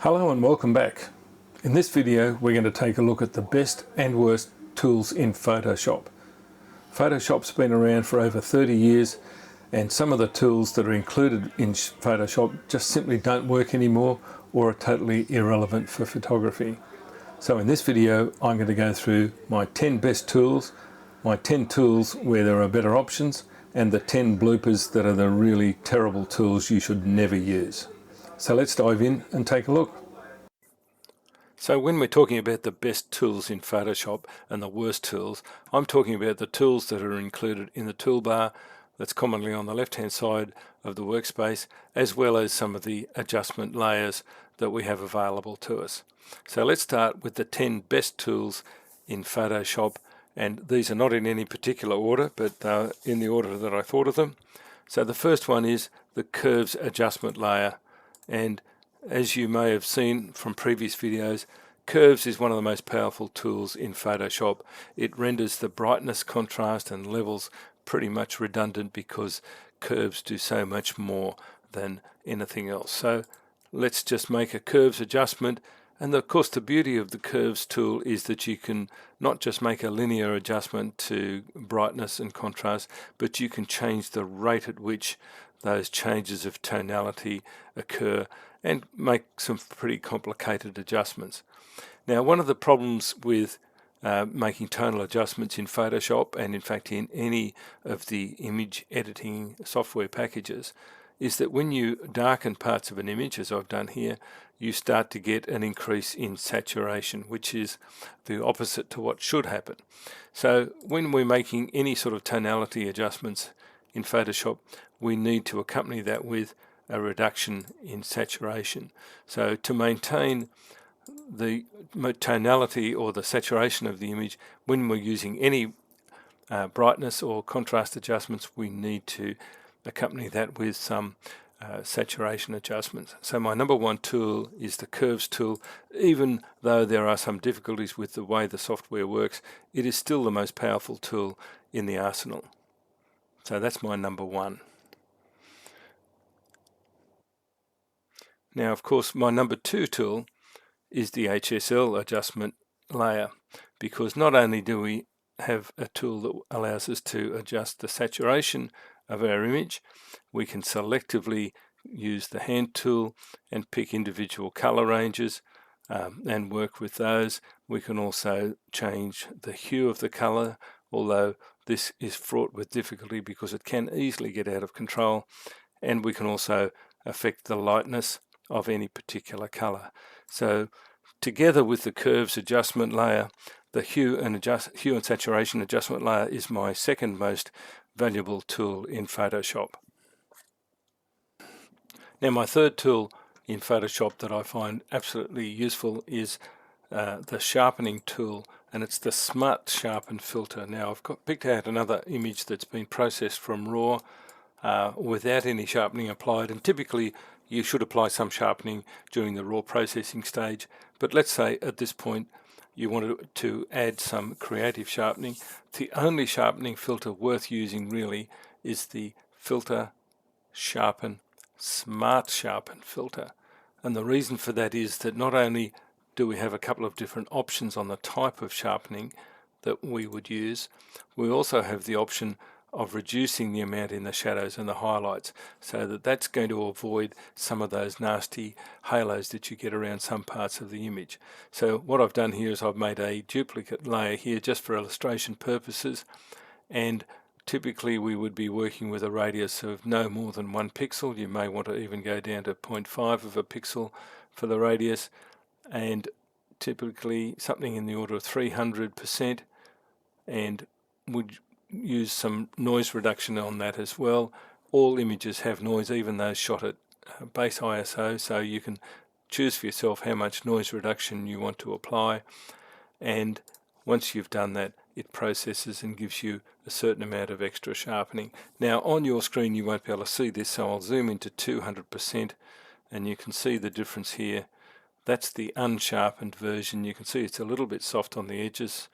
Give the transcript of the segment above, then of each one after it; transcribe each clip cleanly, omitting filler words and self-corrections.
Hello and welcome back. In this video we're going to take a look at the best and worst tools in Photoshop. Photoshop's been around for over 30 years and some of the tools that are included in Photoshop just simply don't work anymore or are totally irrelevant for photography. So in this video I'm going to go through my 10 best tools, my 10 tools where there are better options, and the 10 bloopers that are the really terrible tools you should never use. So let's dive in and take a look. So when we're talking about the best tools in Photoshop and the worst tools, I'm talking about the tools that are included in the toolbar that's commonly on the left hand side of the workspace, as well as some of the adjustment layers that we have available to us. So let's start with the 10 best tools in Photoshop, and these are not in any particular order, but in the order that I thought of them. So the first one is the curves adjustment layer, and as you may have seen from previous videos, curves is one of the most powerful tools in Photoshop. It renders the brightness, contrast and levels pretty much redundant because curves do so much more than anything else. So let's just make a curves adjustment, and of course the beauty of the curves tool is that you can not just make a linear adjustment to brightness and contrast, but you can change the rate at which those changes of tonality occur and make some pretty complicated adjustments. Now, one of the problems with making tonal adjustments in Photoshop, and in fact in any of the image editing software packages, is that when you darken parts of an image, as I've done here, you start to get an increase in saturation, which is the opposite to what should happen. So when we're making any sort of tonality adjustments in Photoshop, we need to accompany that with a reduction in saturation. So to maintain the tonality or the saturation of the image, when we're using any brightness or contrast adjustments, we need to accompany that with some saturation adjustments. So my number one tool is the curves tool. Even though there are some difficulties with the way the software works, it is still the most powerful tool in the arsenal. So that's my number one. Now, of course, my number two tool is the HSL adjustment layer, because not only do we have a tool that allows us to adjust the saturation of our image, we can selectively use the hand tool and pick individual color ranges and work with those. We can also change the hue of the color, although this is fraught with difficulty because it can easily get out of control, and we can also affect the lightness of any particular color. So together with the curves adjustment layer, the hue and saturation adjustment layer is my second most valuable tool in Photoshop. Now, my third tool in Photoshop that I find absolutely useful is the sharpening tool, and it's the Smart Sharpen filter. Now, I've picked out another image that's been processed from RAW without any sharpening applied, and typically you should apply some sharpening during the raw processing stage, but let's say at this point you wanted to add some creative sharpening. The only sharpening filter worth using really is the Filter Sharpen Smart Sharpen filter, and the reason for that is that not only do we have a couple of different options on the type of sharpening that we would use, we also have the option of reducing the amount in the shadows and the highlights, so that's going to avoid some of those nasty halos that you get around some parts of the image. So what I've done here is I've made a duplicate layer here just for illustration purposes, and typically we would be working with a radius of no more than 1 pixel. You may want to even go down to 0.5 of a pixel for the radius, and typically something in the order of 300%, and would use some noise reduction on that as well. All images have noise, even those shot at base ISO, so you can choose for yourself how much noise reduction you want to apply, and once you've done that, it processes and gives you a certain amount of extra sharpening. Now on your screen you won't be able to see this, so I'll zoom into 200% and you can see the difference here. That's the unsharpened version. You can see it's a little bit soft on the edges,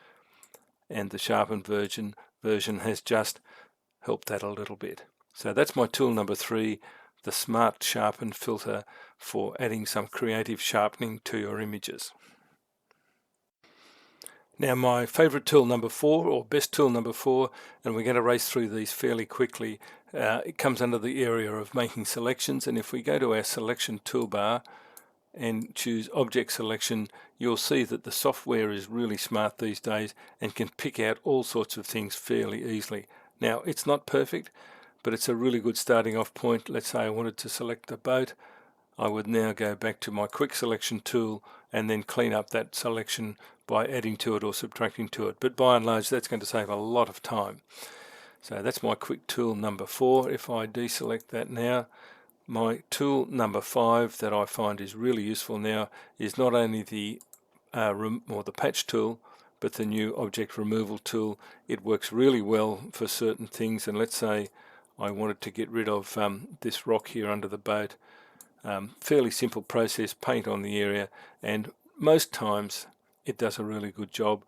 and the sharpened version has just helped that a little bit. So that's my tool number 3, the Smart Sharpen filter for adding some creative sharpening to your images. Now my favourite tool number 4, or best tool number 4, and we're going to race through these fairly quickly, it comes under the area of making selections, and if we go to our selection toolbar and choose object selection, you'll see that the software is really smart these days and can pick out all sorts of things fairly easily. Now it's not perfect, but it's a really good starting off point. Let's say I wanted to select a boat. I would now go back to my quick selection tool and then clean up that selection by adding to it or subtracting to it. But by and large, that's going to save a lot of time. So that's my quick tool number 4. If I deselect that now, my tool number 5 that I find is really useful now is not only the patch tool, but the new object removal tool. It works really well for certain things, and let's say I wanted to get rid of this rock here under the boat. Fairly simple process, paint on the area, and most times it does a really good job.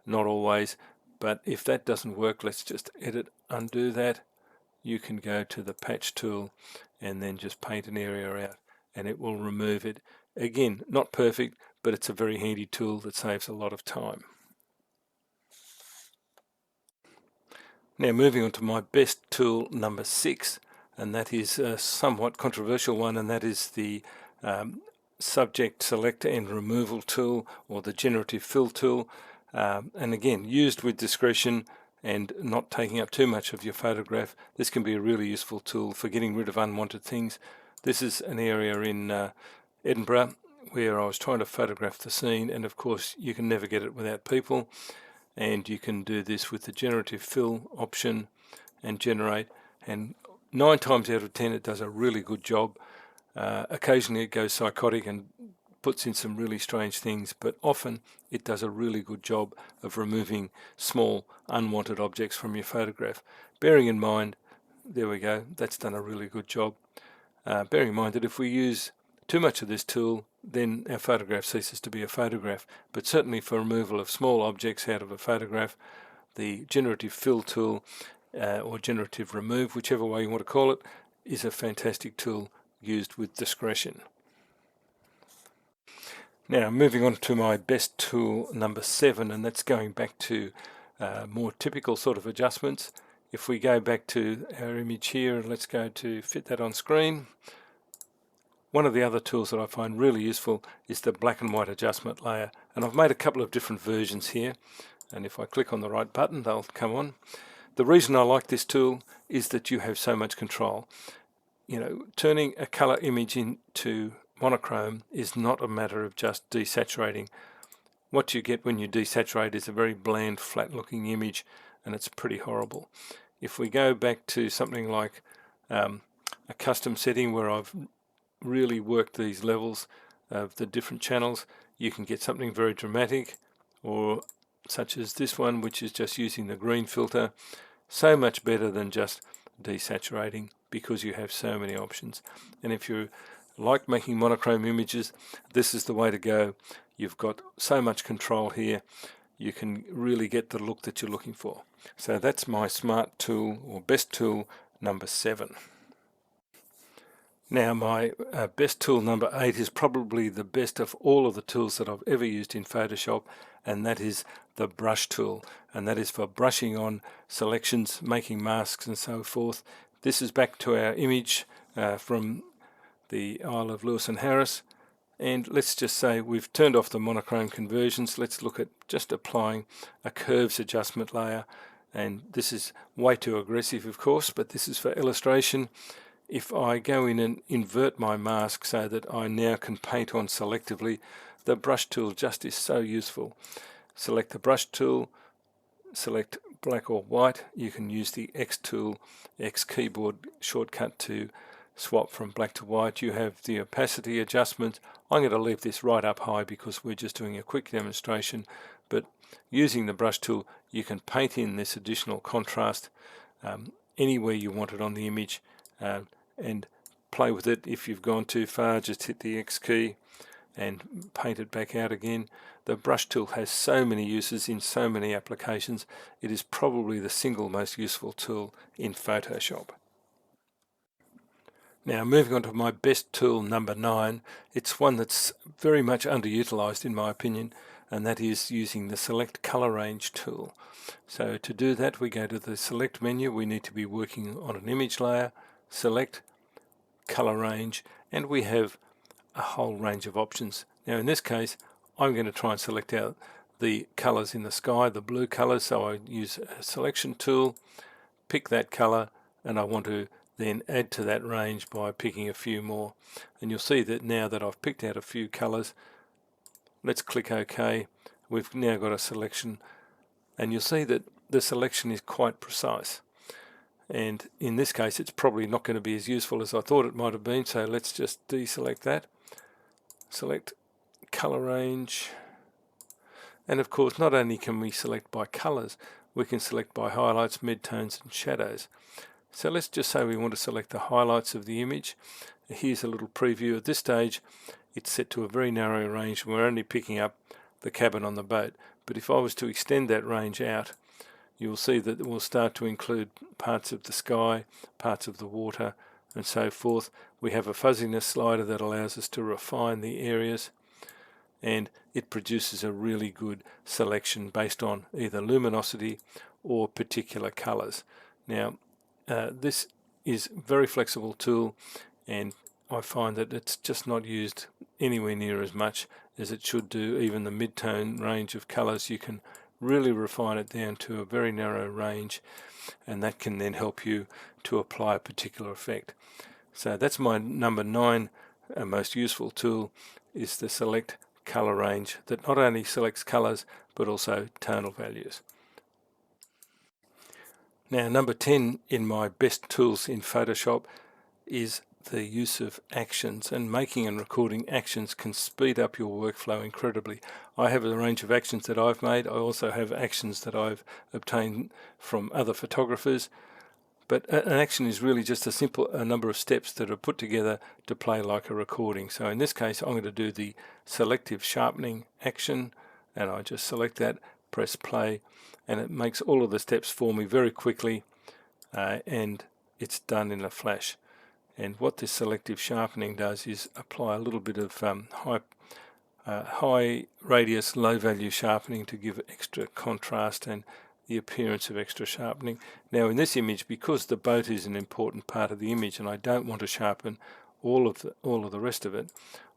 Not always, but if that doesn't work, let's just edit, undo that. You can go to the patch tool and then just paint an area out and it will remove it. Again, not perfect, but it's a very handy tool that saves a lot of time. Now moving on to my best tool number 6, and that is a somewhat controversial one, and that is the subject select and removal tool, or the generative fill tool, and again, used with discretion and not taking up too much of your photograph, this can be a really useful tool for getting rid of unwanted things. This is an area in Edinburgh where I was trying to photograph the scene, and of course you can never get it without people, and you can do this with the generative fill option and generate, and 9 times out of 10 it does a really good job. Occasionally it goes psychotic and puts in some really strange things, but often it does a really good job of removing small unwanted objects from your photograph. Bearing in mind, there we go, that's done a really good job. Bearing in mind that if we use too much of this tool, then our photograph ceases to be a photograph. But certainly for removal of small objects out of a photograph, the generative fill tool or generative remove, whichever way you want to call it, is a fantastic tool used with discretion. Now moving on to my best tool number 7, and that's going back to more typical sort of adjustments. If we go back to our image here, and let's go to fit that on screen. One of the other tools that I find really useful is the black and white adjustment layer, and I've made a couple of different versions here, and if I click on the right button they'll come on. The reason I like this tool is that you have so much control. You know, turning a color image into monochrome is not a matter of just desaturating. What you get when you desaturate is a very bland, flat looking image, and it's pretty horrible. If we go back to something like a custom setting where I've really worked these levels of the different channels, you can get something very dramatic, or such as this one, which is just using the green filter. So much better than just desaturating, because you have so many options. And if you like making monochrome images, this is the way to go. You've got so much control here, you can really get the look that you're looking for. So that's my smart tool, or best tool, number 7. Now my best tool number 8 is probably the best of all of the tools that I've ever used in Photoshop, and that is the brush tool, and that is for brushing on selections, making masks and so forth. This is back to our image from the Isle of Lewis and Harris, and let's just say we've turned off the monochrome conversions. Let's look at just applying a curves adjustment layer, and this is way too aggressive of course, but this is for illustration. If I go in and invert my mask so that I now can paint on selectively, the brush tool just is so useful. Select the brush tool, select black or white. You can use the X tool, X keyboard shortcut to swap from black to white. You have the opacity adjustment. I'm going to leave this right up high because we're just doing a quick demonstration, but using the brush tool you can paint in this additional contrast anywhere you want it on the image, and play with it. If you've gone too far, just hit the X key and paint it back out again. The brush tool has so many uses in so many applications. It is probably the single most useful tool in Photoshop. Now moving on to my best tool, number 9, it's one that's very much underutilized in my opinion, and that is using the Select Color Range tool. So to do that, we go to the Select menu. We need to be working on an image layer, Select Color Range, and we have a whole range of options. Now in this case, I'm going to try and select out the colors in the sky, the blue colors, so I use a selection tool, pick that color, and I want to then add to that range by picking a few more. And you'll see that now that I've picked out a few colors, let's click OK. We've now got a selection, and you'll see that the selection is quite precise. And in this case, it's probably not going to be as useful as I thought it might have been, so let's just deselect that. Select color range, and of course not only can we select by colors, we can select by highlights, midtones and shadows. So let's just say we want to select the highlights of the image. Here's a little preview. At this stage it's set to a very narrow range and we're only picking up the cabin on the boat, but if I was to extend that range out, you'll see that it will start to include parts of the sky, parts of the water and so forth. We have a fuzziness slider that allows us to refine the areas, and it produces a really good selection based on either luminosity or particular colors. Now this is a very flexible tool, and I find that it's just not used anywhere near as much as it should do. Even the mid-tone range of colors, you can really refine it down to a very narrow range, and that can then help you to apply a particular effect. So that's my number 9 most useful tool, is the Select Color Range, that not only selects colors but also tonal values. Now number 10 in my best tools in Photoshop is the use of actions, and making and recording actions can speed up your workflow incredibly. I have a range of actions that I've made. I also have actions that I've obtained from other photographers, but an action is really just a number of steps that are put together to play like a recording. So in this case I'm going to do the selective sharpening action, and I just select that, press play, and it makes all of the steps for me very quickly, and it's done in a flash. And what this selective sharpening does is apply a little bit of high radius, low value sharpening to give extra contrast and the appearance of extra sharpening. Now in this image, because the boat is an important part of the image and I don't want to sharpen all of the rest of it,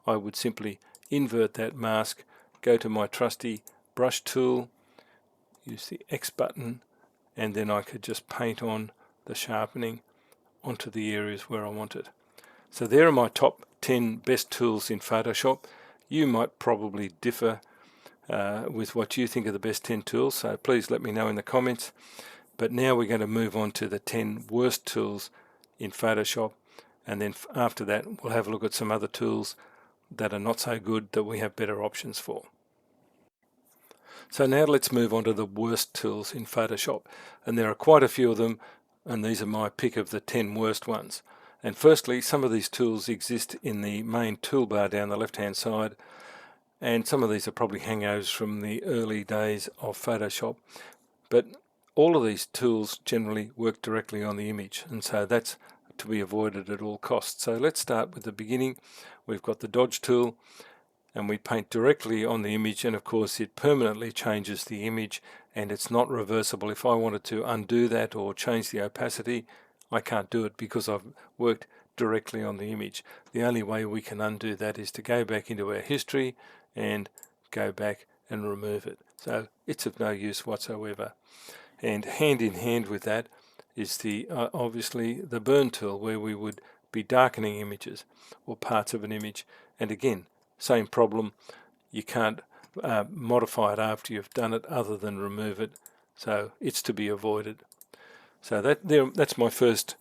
I would simply invert that mask, go to my trusty brush tool, use the X button, and then I could just paint on the sharpening onto the areas where I want it. So there are my top 10 best tools in Photoshop. You might probably differ with what you think are the best 10 tools, so please let me know in the comments. But now we're going to move on to the 10 worst tools in Photoshop, and then after that we'll have a look at some other tools that are not so good that we have better options for. So now let's move on to the worst tools in Photoshop, and there are quite a few of them, and these are my pick of the 10 worst ones. And firstly, some of these tools exist in the main toolbar down the left hand side, and some of these are probably hangovers from the early days of Photoshop, but all of these tools generally work directly on the image, and so that's to be avoided at all costs. So let's start with the beginning. We've got the dodge tool, and we paint directly on the image, and of course it permanently changes the image and it's not reversible. If I wanted to undo that or change the opacity, I can't do it because I've worked directly on the image. The only way we can undo that is to go back into our history and go back and remove it. So it's of no use whatsoever. And hand in hand with that is the obviously the burn tool, where we would be darkening images or parts of an image, and again, same problem. You can't modify it after you've done it other than remove it, so it's to be avoided. So that's my first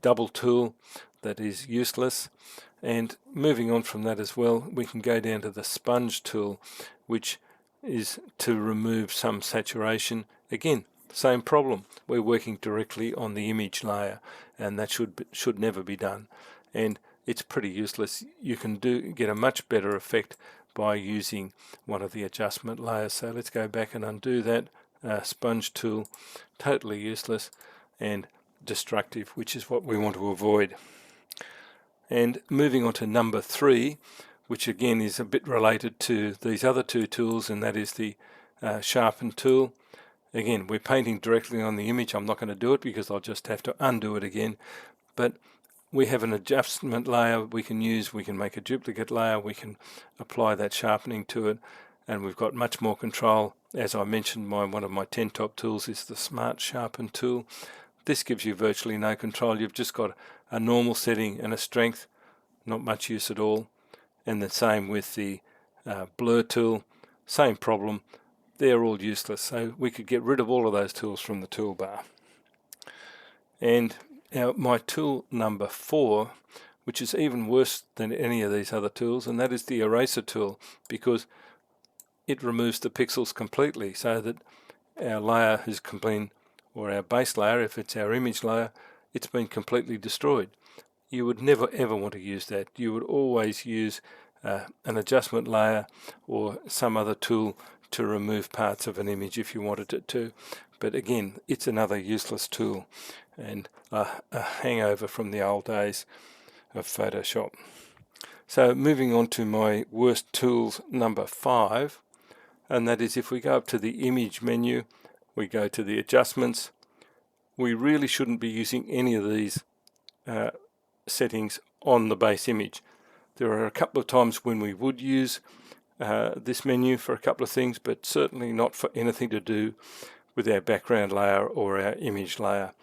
double tool that is useless. And moving on from that as well, we can go down to the sponge tool, which is to remove some saturation. Again, same problem. We're working directly on the image layer, and that should never be done. And it's pretty useless. You can get a much better effect by using one of the adjustment layers. So let's go back and undo that. Sponge tool, totally useless and destructive, which is what we want to avoid. And moving on to number 3, which again is a bit related to these other two tools, and that is the sharpen tool. Again, we're painting directly on the image. I'm not going to do it because I'll just have to undo it again. But we have an adjustment layer we can use. We can make a duplicate layer. We can apply that sharpening to it, and we've got much more control. As I mentioned, one of my 10 top tools is the Smart Sharpen tool. This gives you virtually no control. You've just got a normal setting and a strength, not much use at all. And the same with the blur tool, same problem. They're all useless, so we could get rid of all of those tools from the toolbar. And now my tool number 4, which is even worse than any of these other tools, and that is the eraser tool, because it removes the pixels completely, so that our layer has been, or our base layer, if it's our image layer, it's been completely destroyed. You would never ever want to use that. You would always use an adjustment layer or some other tool to remove parts of an image if you wanted it to. But again, it's another useless tool and a hangover from the old days of Photoshop. So moving on to my worst tools number 5, and that is if we go up to the image menu, we go to the adjustments. We really shouldn't be using any of these settings on the base image. There are a couple of times when we would use this menu for a couple of things, but certainly not for anything to do with our background layer or our image layer.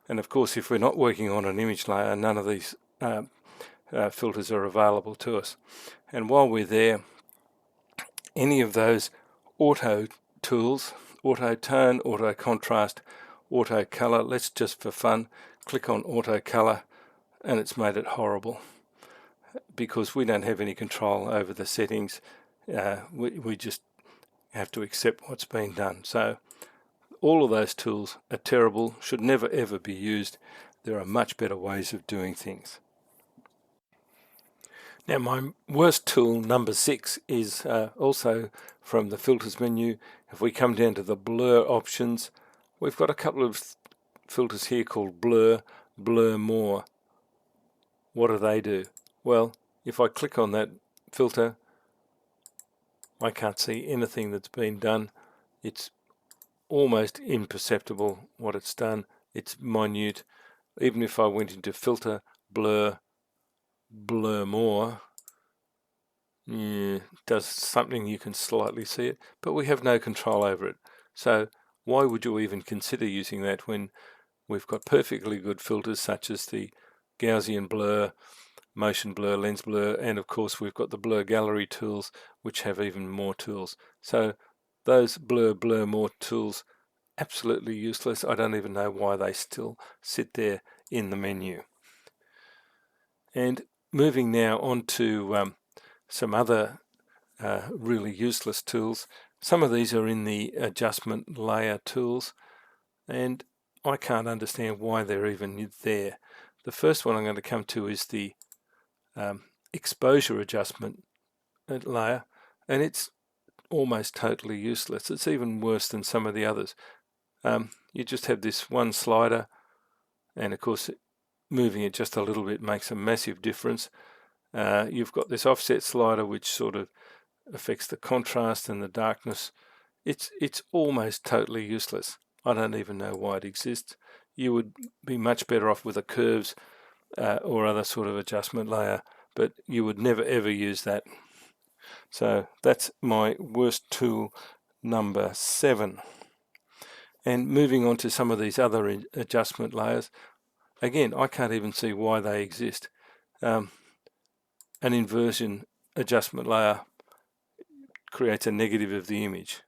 And of course, if we're not working on an image layer, none of these filters are available to us. And while we're there, any of those auto tools, auto tone, auto contrast, auto color, let's just for fun click on auto color, and it's made it horrible because we don't have any control over the settings. We just have to accept what's been done. So all of those tools are terrible, should never ever be used. There are much better ways of doing things. Now my worst tool, number 6, is also from the filters menu. If we come down to the blur options, we've got a couple of filters here called blur, blur more. What do they do? Well, if I click on that filter, I can't see anything that's been done. It's almost imperceptible what it's done. It's minute. Even if I went into filter, blur, blur more, does something, you can slightly see it, but we have no control over it. So why would you even consider using that when we've got perfectly good filters such as the Gaussian blur, motion blur, lens blur, and of course we've got the blur gallery tools, which have even more tools. So those blur more tools, absolutely useless. I don't even know why they still sit there in the menu. And moving now on to some other really useless tools. Some of these are in the adjustment layer tools, and I can't understand why they're even there. The first one I'm going to come to is the exposure adjustment layer, and it's almost totally useless. It's even worse than some of the others. You just have this one slider, and of course moving it just a little bit makes a massive difference. You've got this offset slider which sort of affects the contrast and the darkness. It's almost totally useless. I don't even know why it exists. You would be much better off with a curves or other sort of adjustment layer, but you would never ever use that. So that's my worst tool, number 7. And moving on to some of these other adjustment layers, again, I can't even see why they exist. An inversion adjustment layer creates a negative of the image.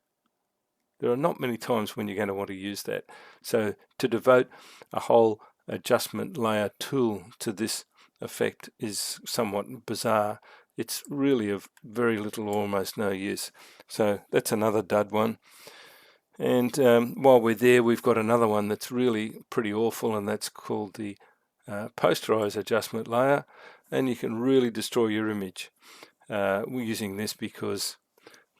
There are not many times when you're going to want to use that. So to devote a whole adjustment layer tool to this effect is somewhat bizarre. It's really of very little or almost no use. So that's another dud one. And while we're there, we've got another one that's really pretty awful, and that's called the posterize adjustment layer. And you can really destroy your image using this, because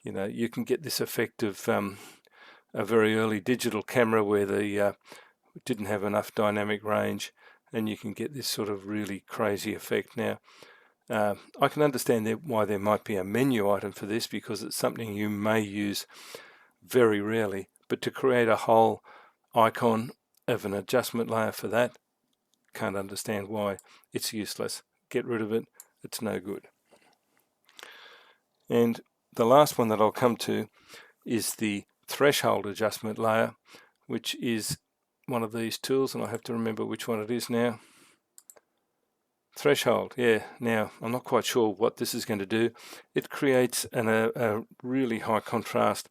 you can get this effect of a very early digital camera where the didn't have enough dynamic range, and you can get this sort of really crazy effect. Now, I can understand why there might be a menu item for this, because it's something you may use very rarely, but to create a whole icon of an adjustment layer for that, can't understand why. It's useless. Get rid of it. It's no good. And the last one that I'll come to is the threshold adjustment layer, which is one of these tools, and I have to remember which one it is now. Threshold, yeah. Now, I'm not quite sure what this is going to do. It creates a really high contrast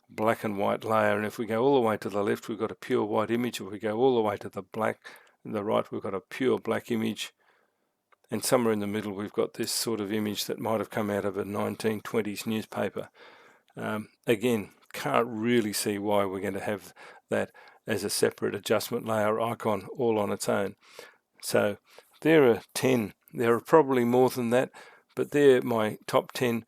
black and white layer, and if we go all the way to the left, we've got a pure white image. If we go all the way to the right, we've got a pure black image, and somewhere in the middle we've got this sort of image that might have come out of a 1920s newspaper. Again, can't really see why we're going to have that as a separate adjustment layer icon all on its own. So there are 10. There are probably more than that, but they're my top 10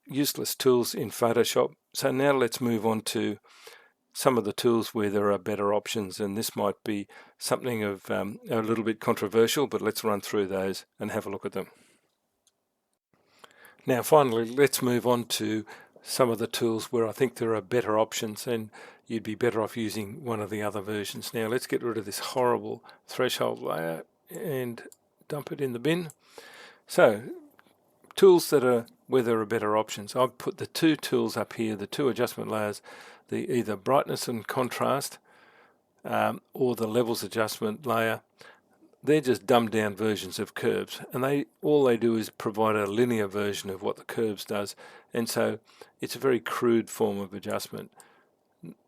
useless tools in Photoshop. So now let's move on to some of the tools where there are better options, and this might be something of a little bit controversial, but let's run through those and have a look at them. Now finally, let's move on to some of the tools where I think there are better options, and you'd be better off using one of the other versions. Now let's get rid of this horrible threshold layer and dump it in the bin. So tools that are where there are better options. I've put the two tools up here, the two adjustment layers, the either brightness and contrast or the levels adjustment layer. They're just dumbed down versions of curves, and all they do is provide a linear version of what the curves does, and so it's a very crude form of adjustment,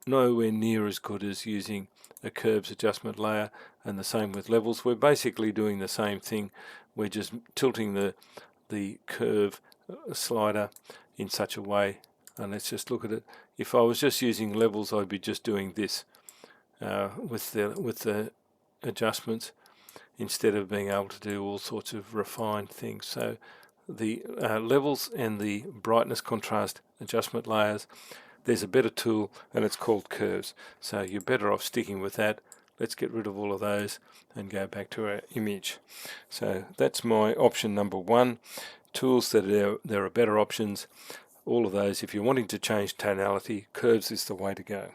nowhere near as good as using a curves adjustment layer. And the same with levels. We're basically doing the same thing. We're just tilting the curve slider in such a way, and let's just look at it. If I was just using levels, I'd be just doing this with the adjustments, instead of being able to do all sorts of refined things. So the levels and the brightness contrast adjustment layers, there's a better tool, and it's called curves. So you're better off sticking with that. Let's get rid of all of those and go back to our image. So that's my option number one. Tools that there are better options. All of those, if you're wanting to change tonality, curves is the way to go.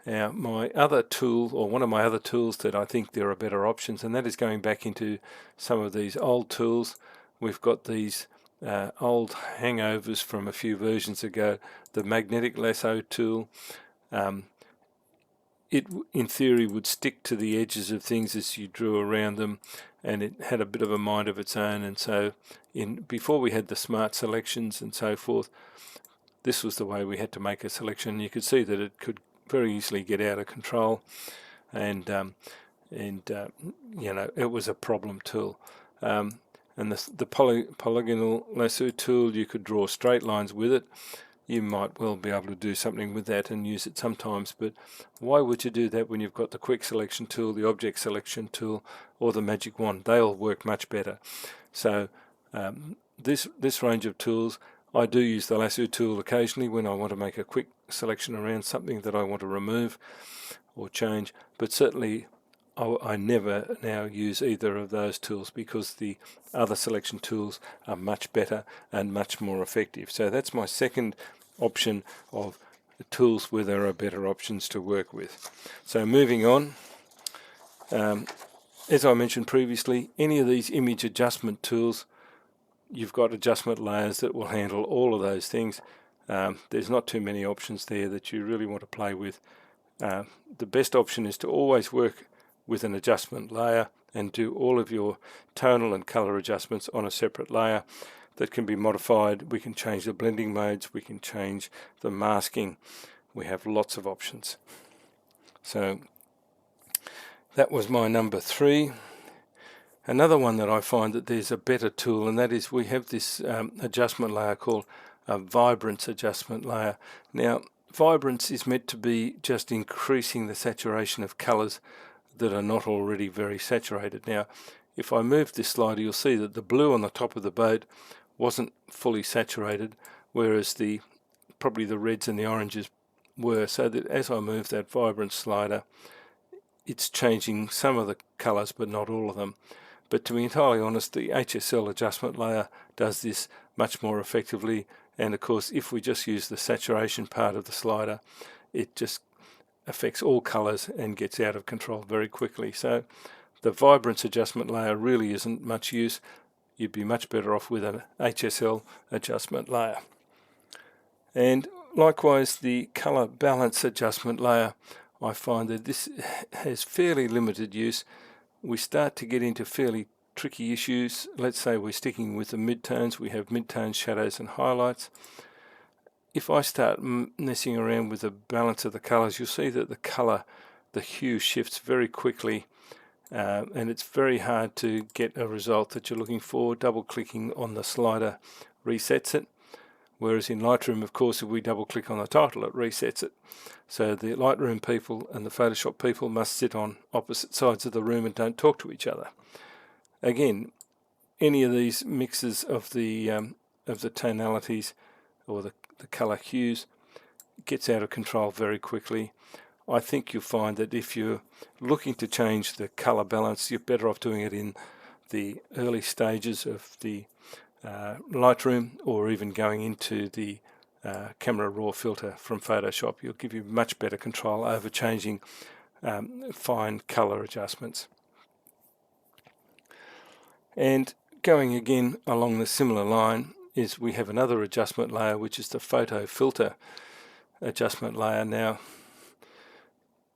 Now, my other tool, or one of my other tools that I think there are better options, and that is going back into some of these old tools. We've got these old hangovers from a few versions ago. The magnetic lasso tool, it in theory would stick to the edges of things as you drew around them, and it had a bit of a mind of its own. And so before we had the smart selections and so forth, this was the way we had to make a selection. You could see that it could very easily get out of control, and it was a problem tool. And the polygonal lasso tool, you could draw straight lines with it. You might well be able to do something with that and use it sometimes, but why would you do that when you've got the quick selection tool, the object selection tool, or the magic wand? They all work much better. So this range of tools, I do use the lasso tool occasionally when I want to make a quick selection around something that I want to remove or change, but certainly I never now use either of those tools, because the other selection tools are much better and much more effective. So that's my second option of tools where there are better options to work with. So moving on, as I mentioned previously, any of these image adjustment tools, you've got adjustment layers that will handle all of those things. There's not too many options there that you really want to play with. The best option is to always work with an adjustment layer and do all of your tonal and color adjustments on a separate layer that can be modified. We can change the blending modes, we can change the masking. We have lots of options. So that was my number 3. Another one that I find that there's a better tool, and that is we have this adjustment layer called a vibrance adjustment layer. Now, vibrance is meant to be just increasing the saturation of colors that are not already very saturated. Now, if I move this slider, you'll see that the blue on the top of the boat wasn't fully saturated, whereas probably the reds and the oranges were. So that as I move that vibrance slider, it's changing some of the colors but not all of them. But to be entirely honest, the HSL adjustment layer does this much more effectively, and of course if we just use the saturation part of the slider, it just affects all colors and gets out of control very quickly. So the vibrance adjustment layer really isn't much use. You'd be much better off with an HSL adjustment layer. And likewise, the color balance adjustment layer, I find that this has fairly limited use. We start to get into fairly tricky issues. Let's say we're sticking with the midtones. We have midtones, shadows and highlights. If I start messing around with the balance of the colors, you'll see that the hue shifts very quickly, and it's very hard to get a result that you're looking for. Double clicking on the slider resets it, whereas in Lightroom, of course, if we double click on the title, it resets it. So the Lightroom people and the Photoshop people must sit on opposite sides of the room and don't talk to each other. Again, any of these mixes of the tonalities or the color hues gets out of control very quickly. I think you'll find that if you're looking to change the color balance, you're better off doing it in the early stages of the Lightroom, or even going into the Camera Raw filter from Photoshop. You'll give you much better control over changing fine color adjustments. And going again along the similar line is we have another adjustment layer, which is the photo filter adjustment layer. Now,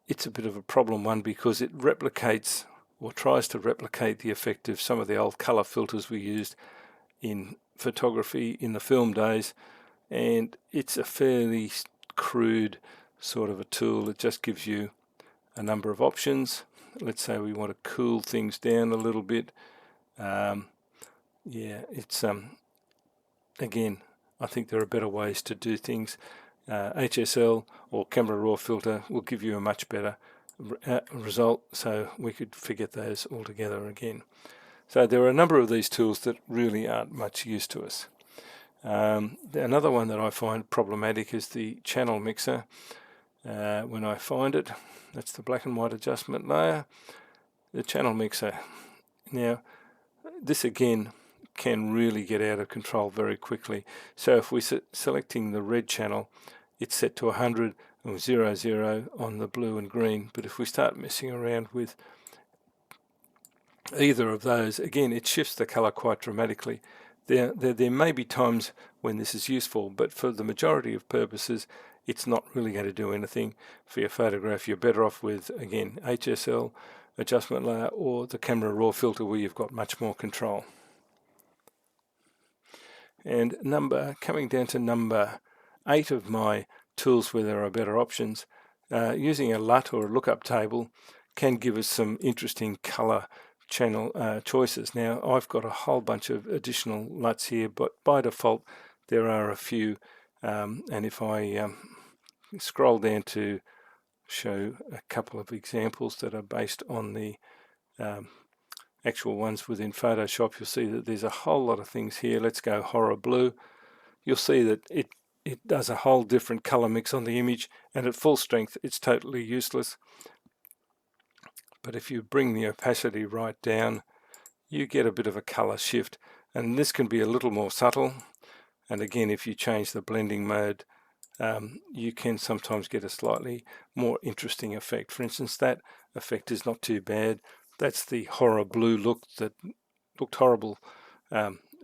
it's a bit of a problem one because it replicates or tries to replicate the effect of some of the old color filters we used in photography in the film days, and it's a fairly crude sort of a tool. It just gives you a number of options. Let's say we want to cool things down a little bit. It's again, I think there are better ways to do things. HSL or Camera Raw filter will give you a much better result, so we could forget those altogether again. So there are a number of these tools that really aren't much use to us. Another one that I find problematic is the channel mixer. When I find it, that's the black and white adjustment layer, the channel mixer. Now, this again can really get out of control very quickly. So if we're selecting the red channel, it's set to 100 or 00 on the blue and green. But if we start messing around with either of those, again, it shifts the color quite dramatically. There may be times when this is useful, but for the majority of purposes, it's not really going to do anything for your photograph. You're better off with, again, HSL adjustment layer or the Camera Raw filter, where you've got much more control. And coming down to number 8 of my tools where there are better options, using a LUT or a lookup table can give us some interesting color channel choices. Now, I've got a whole bunch of additional LUTs here, but by default there are a few, and if I scroll down to show a couple of examples that are based on the actual ones within Photoshop, you'll see that there's a whole lot of things here. Let's go horror blue. You'll see that it does a whole different color mix on the image, and at full strength it's totally useless. But if you bring the opacity right down, you get a bit of a color shift, and this can be a little more subtle. And again, if you change the blending mode, you can sometimes get a slightly more interesting effect. For instance, that effect is not too bad. That's the horror blue look that looked horrible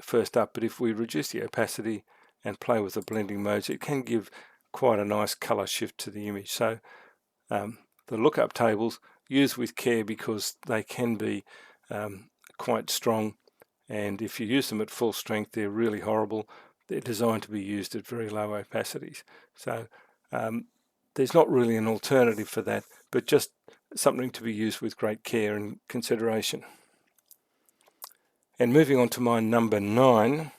first up, but if we reduce the opacity and play with the blending modes, it can give quite a nice color shift to the image. So the lookup tables, use with care, because they can be quite strong, and if you use them at full strength, they're really horrible. They're designed to be used at very low opacities. So there's not really an alternative for that, but just something to be used with great care and consideration. And moving on to my number 9,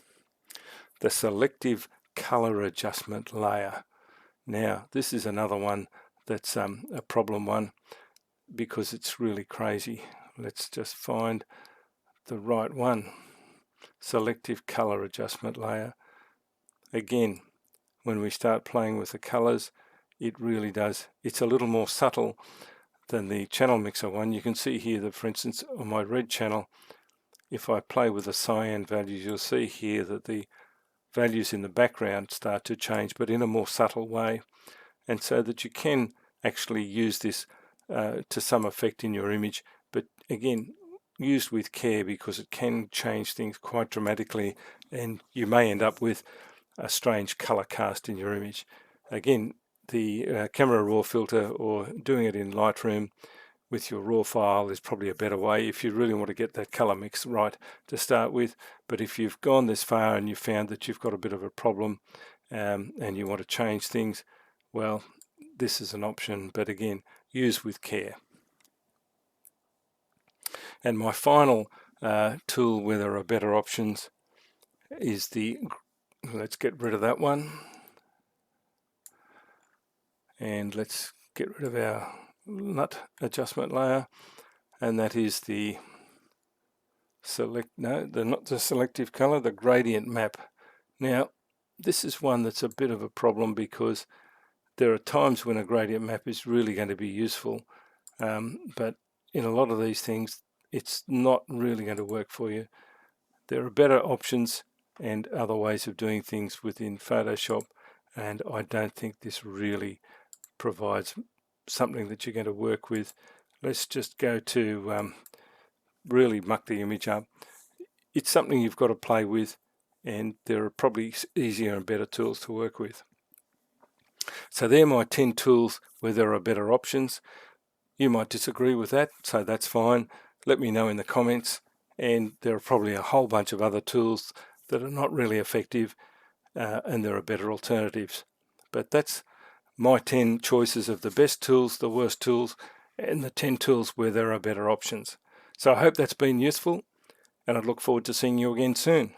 the selective color adjustment layer. Now, this is another one that's a problem one, because it's really crazy. Let's just find the right one. Selective color adjustment layer. Again, when we start playing with the colors, it really does. It's a little more subtle than the channel mixer one. You can see here that, for instance, on my red channel, if I play with the cyan values, you'll see here that the values in the background start to change, but in a more subtle way, and so that you can actually use this to some effect in your image, but again, used with care, because it can change things quite dramatically, and you may end up with a strange color cast in your image. Again, the camera raw filter, or doing it in Lightroom with your raw file, is probably a better way if you really want to get that color mix right to start with. But if you've gone this far and you found that you've got a bit of a problem and you want to change things, well, this is an option, but again, use with care. And my final tool where there are better options is let's get rid of that one, and let's get rid of our nut adjustment layer, and that is the not the selective color, the gradient map. Now, this is one that's a bit of a problem, because there are times when a gradient map is really going to be useful, but in a lot of these things it's not really going to work for you. There are better options and other ways of doing things within Photoshop, and I don't think this really provides something that you're going to work with. Let's just go to really muck the image up. It's something you've got to play with, and there are probably easier and better tools to work with. So they're my 10 tools where there are better options. You might disagree with that, so that's fine. Let me know in the comments. And there are probably a whole bunch of other tools that are not really effective, and there are better alternatives. But that's my 10 choices of the best tools, the worst tools, and the 10 tools where there are better options. So I hope that's been useful, and I look forward to seeing you again soon.